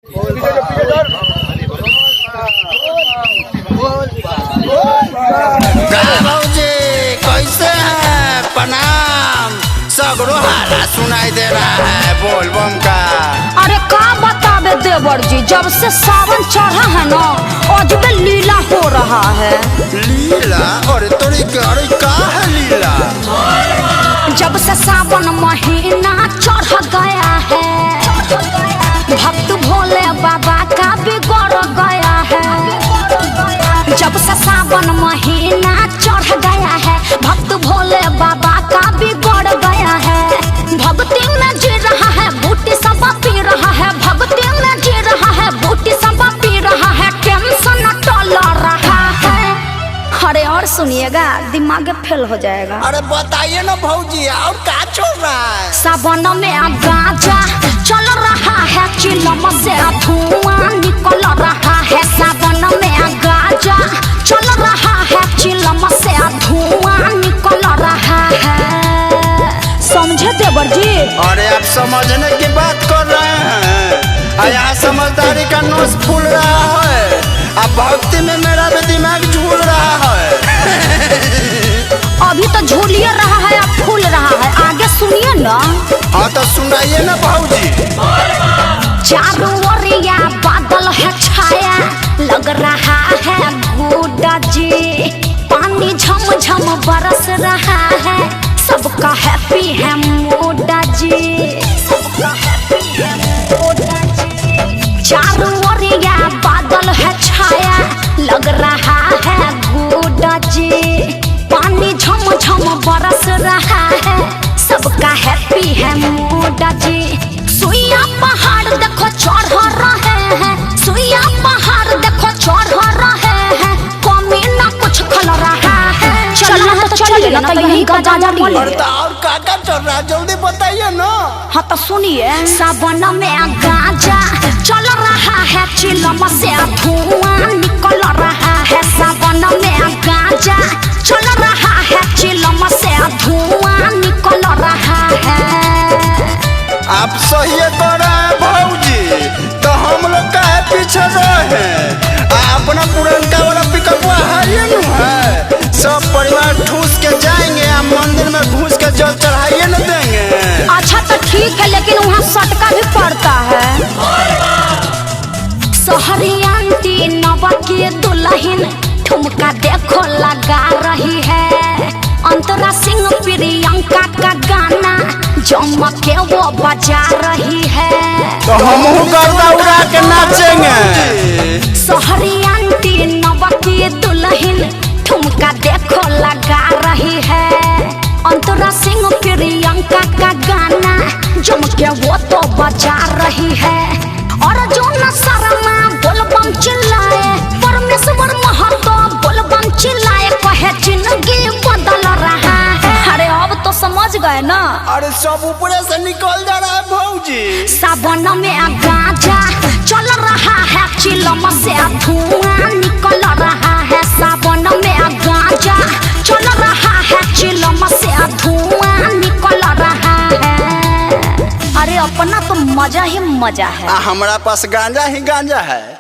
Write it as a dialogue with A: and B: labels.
A: भौजी कैसे हैं? प्रणाम। सगरो हारा सुनाई दे रहा है बोलबम का।
B: अरे का बतावे देवर जी, जब से सावन चढ़ा है ना अजबे लीला हो रहा है।
A: लीला? अरे तोरी का है लीला?
B: जब से सावन महीना चढ़ गया है भक्त भोले बाबा का बिगड़ गया है। जब से सावन महीना चढ़ गया है भक्त भोले बाबा का बिगड़ गया है। भक्ति में जी रहा है बूटी सब पी रहा है, भक्ति में जी रहा है बूटी सब पी रहा है, टेंशन टल रहा है। अरे और सुनिएगा दिमाग फेल हो जाएगा।
A: अरे बताइए ना भौजी और क्या चल रहा है?
B: सावन में गाजा चल रहा है, चिलम से धुआं निकल रहा है। सावन में गाजा चल रहा है, चिलम से धुआं निकल रहा है। समझे देवर जी?
A: अरे आप समझने की बात कर रहे हैं, यहाँ समझदारी का नोस फूल रहा है। अब भक्ति में मेरा भी दिमाग झूल रहा है।
B: अभी तो झूलिए रहा है अब फूल रहा है, आगे सुनिए ना।
A: हाँ तो सुनाइए ना भौजी।
B: चारों ओरिया बादल है छाया, लग रहा है गुड्डा जी। पानी झम झम बरस रहा है, सबका हैप्पी है मोडा जी। चारों ओरिया बादल है छाया, लग रहा है गुड्डा जी। पानी झम झम बरस रहा है, सबका हैप्पी है मोडा जी। सुइया पहाड़ देखो चढ़ रहे हैं, सुइया पहाड़ देखो चढ़ रहे हैं, कमी ना कुछ खल रहा है। चलना है तो चलिए ना, तो यहीं का गाजा बोले।
A: और का चल रहा है जल्दी बताइए ना।
B: हाँ तो सुनिए, सावन में गाजा चल रहा है, चिलम से धुआं निकल रहा है। सावन में गाजा चल रहा है, चिलम से धुआं निकल रहा है।
A: आप सही कर रहे हैं भौजी, तो हम लोग का है पीछे रहे। अपना पुरनका वाला पिकअप है, सब परिवार ठूस के जाएंगे, हम मंदिर में घुस के जल चढ़ाइए न देंगे।
B: अच्छा तो ठीक है, लेकिन वहाँ सटका भी पड़ता है। शहरी आंटी नवा की दुल्हन ठुमका देखो लगा रही है। अंतरा सिंह प्रियंका का गाना जम के वो बजा रही है,
A: तो हम गर्दा उड़ा के नाचेंगे।
B: शहरी आंटी नवा की दुल्हन ठुमका देखो लगा रही है। अंतरा सिंह प्रियंका का गाना जम के वो तो बजा रही है। और जो न शर्मा बोलबम चिल्लाए, परमेश्वर महतो बोलबम चिल्लाए, कहे जिंदगी बदल रहा है। अरे अब तो समझ गए ना।
A: अरे सब ऊपर से निकल जा रहा है भौजी।
B: सावन में गाजा चल रहा है, चिलम से धुआं निकल रहा है। सावन में गाजा चल रहा है, चिलम से धुआं निकल रहा है। अरे अपना तो मजा ही मजा है।
A: हमारा पास गांजा ही गांजा है।